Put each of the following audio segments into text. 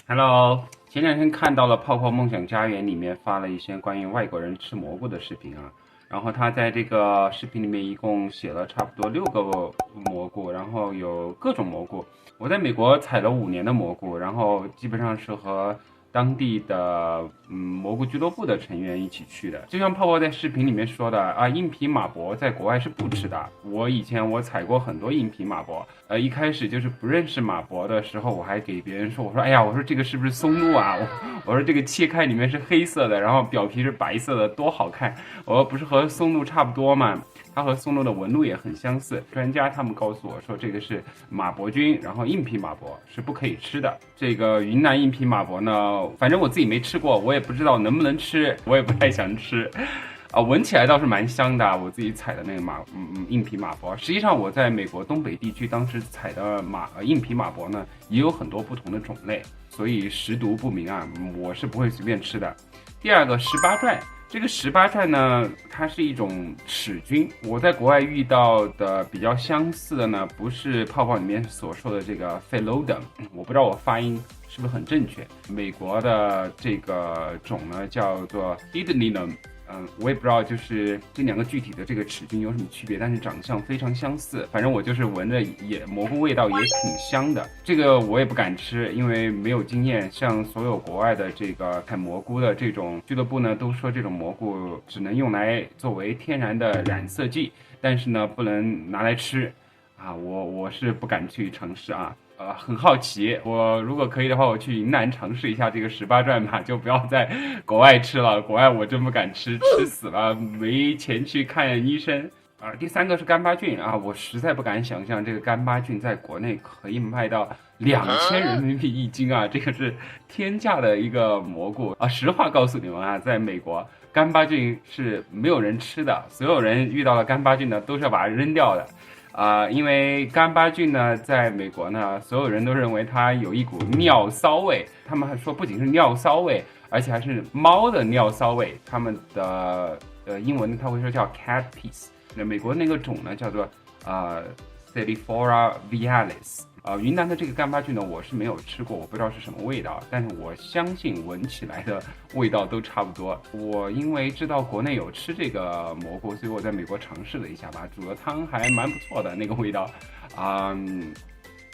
Hello，前两天看到了泡泡梦想家园里面发了一些关于外国人吃蘑菇的视频啊，然后他在这个视频里面一共写了差不多6个蘑菇，然后有各种蘑菇。我在美国采了5年的蘑菇，然后基本上是和当地的蘑菇俱乐部的成员一起去的。就像泡泡在视频里面说的啊，硬皮马博在国外是不吃的。我以前采过很多硬皮马博，一开始就是不认识马博的时候，我还给别人说，我说哎呀，我说这个是不是松露啊？我说这个切开里面是黑色的，然后表皮是白色的，多好看！我说不是和松露差不多吗？它和松露的纹路也很相似。专家他们告诉我说，这个是马博菌，然后硬皮马博是不可以吃的。这个云南硬皮马博呢，反正我自己没吃过，我也不知道能不能吃，我也不太想吃。闻起来倒是蛮香的，我自己采的那个硬皮马博。实际上我在美国东北地区当时采的硬皮马博呢，也有很多不同的种类，所以食毒不明啊，我是不会随便吃的。第二个18转，这个18转呢，它是一种齿菌。我在国外遇到的比较相似的呢，不是泡泡里面所说的这个 Phylloden，我不知道我发音是不是很正确。美国的这个种呢叫做 Hydlinum。我也不知道，就是这两个具体的这个齿菌有什么区别，但是长相非常相似。反正我就是闻着蘑菇味道也挺香的。这个我也不敢吃，因为没有经验。像所有国外的这个采蘑菇的这种俱乐部呢，都说这种蘑菇只能用来作为天然的染色剂，但是呢不能拿来吃。我是不敢去尝试啊。很好奇，我如果可以的话，我去云南尝试一下这个18转吧，就不要在国外吃了。国外我真不敢吃，吃死了，没钱去看医生。第三个是干巴菌啊，我实在不敢想象这个干巴菌在国内可以卖到2000人民币1斤啊，这个是天价的一个蘑菇啊！实话告诉你们啊，在美国干巴菌是没有人吃的，所有人遇到了干巴菌呢，都是要把它扔掉的。因为干巴菌呢，在美国呢，所有人都认为它有一股尿骚味。他们还说，不仅是尿骚味，而且还是猫的尿骚味。他们的英文它会说叫 cat piss。那美国那个种呢，叫做Staphylococcus vialis。云南的这个干巴菌呢，我是没有吃过，我不知道是什么味道，但是我相信闻起来的味道都差不多。我因为知道国内有吃这个蘑菇，所以我在美国尝试了一下吧，煮的汤还蛮不错的那个味道。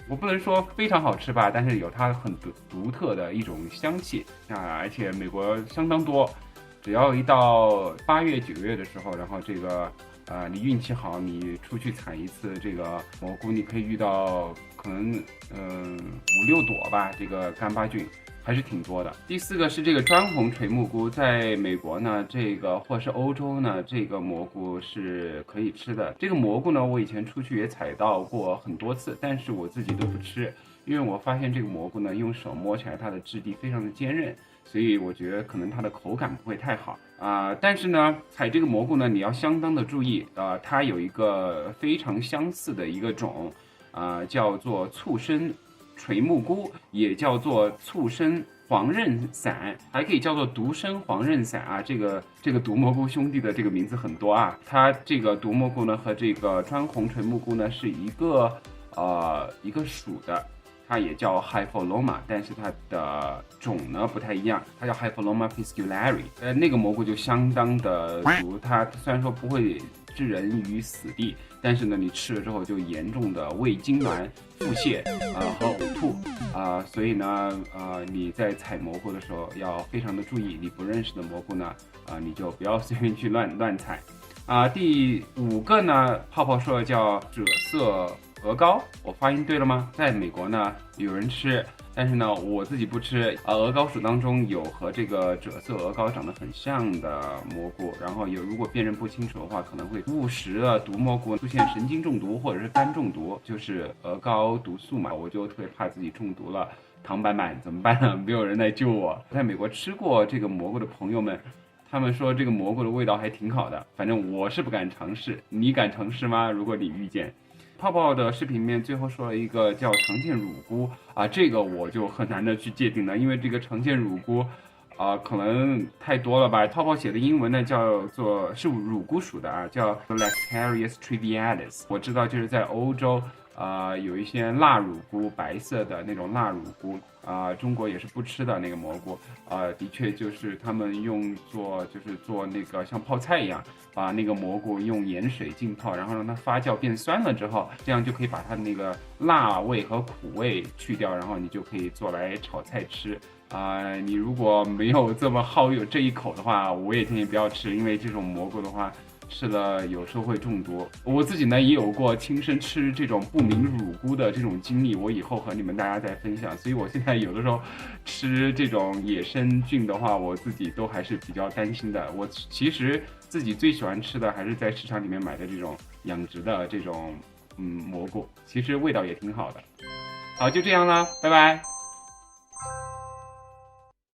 我不能说非常好吃吧，但是有它很独特的一种香气啊，而且美国相当多，只要一到8月9月的时候，然后这个你运气好，你出去采一次这个蘑菇，你可以遇到可能5、6朵吧，这个干巴菌还是挺多的。第四个是这个砖红垂木菇，在美国呢，这个或是欧洲呢，这个蘑菇是可以吃的。这个蘑菇呢，我以前出去也采到过很多次，但是我自己都不吃，因为我发现这个蘑菇呢，用手摸起来它的质地非常的坚韧，所以我觉得可能它的口感不会太好。但是呢，采这个蘑菇呢，你要相当的注意。它有一个非常相似的一个种，叫做醋生垂木菇，也叫做醋生黄刃伞，还可以叫做独生黄刃伞啊。这个毒蘑菇兄弟的这个名字很多啊。它这个毒蘑菇呢和这个砖红垂木菇呢是一个属的。它也叫 Hypholoma， 但是它的种呢不太一样，它叫 Hypholoma fasciculari。那个蘑菇就相当的毒，它虽然说不会致人于死地，但是呢，你吃了之后就严重的胃痉挛、腹泻和呕吐所以呢你在采蘑菇的时候要非常的注意，你不认识的蘑菇呢你就不要随便去乱采。第5个呢，泡泡说的叫赭色鹅膏，我发音对了吗？在美国呢，有人吃，但是呢，我自己不吃。鹅膏属当中有和这个赭色鹅膏长得很像的蘑菇，然后如果辨认不清楚的话，可能会误食了毒蘑菇，出现神经中毒或者是肝中毒，就是鹅膏毒素嘛。我就特别怕自己中毒了，唐板板怎么办呢？没有人来救我。在美国吃过这个蘑菇的朋友们，他们说这个蘑菇的味道还挺好的，反正我是不敢尝试，你敢尝试吗？如果你遇见。泡泡的视频里面最后说了一个叫常见乳菇这个我就很难的去界定了，因为这个常见乳菇可能太多了吧。泡泡写的英文呢叫做是乳菇属的叫 Lactarius trivialis。我知道就是在欧洲有一些腊乳菇，白色的那种腊乳菇中国也是不吃的那个蘑菇的确就是他们就是做那个像泡菜一样，把那个蘑菇用盐水浸泡，然后让它发酵变酸了之后，这样就可以把它的那个辣味和苦味去掉，然后你就可以做来炒菜吃。你如果没有这么好有这一口的话，我也建议不要吃，因为这种蘑菇的话，吃了有时候会中毒。我自己呢也有过亲身吃这种不明乳菇的这种经历，我以后和你们大家再分享。所以我现在有的时候吃这种野生菌的话，我自己都还是比较担心的。我其实自己最喜欢吃的还是在市场里面买的这种养殖的这种蘑菇，其实味道也挺好的。好，就这样啦，拜拜。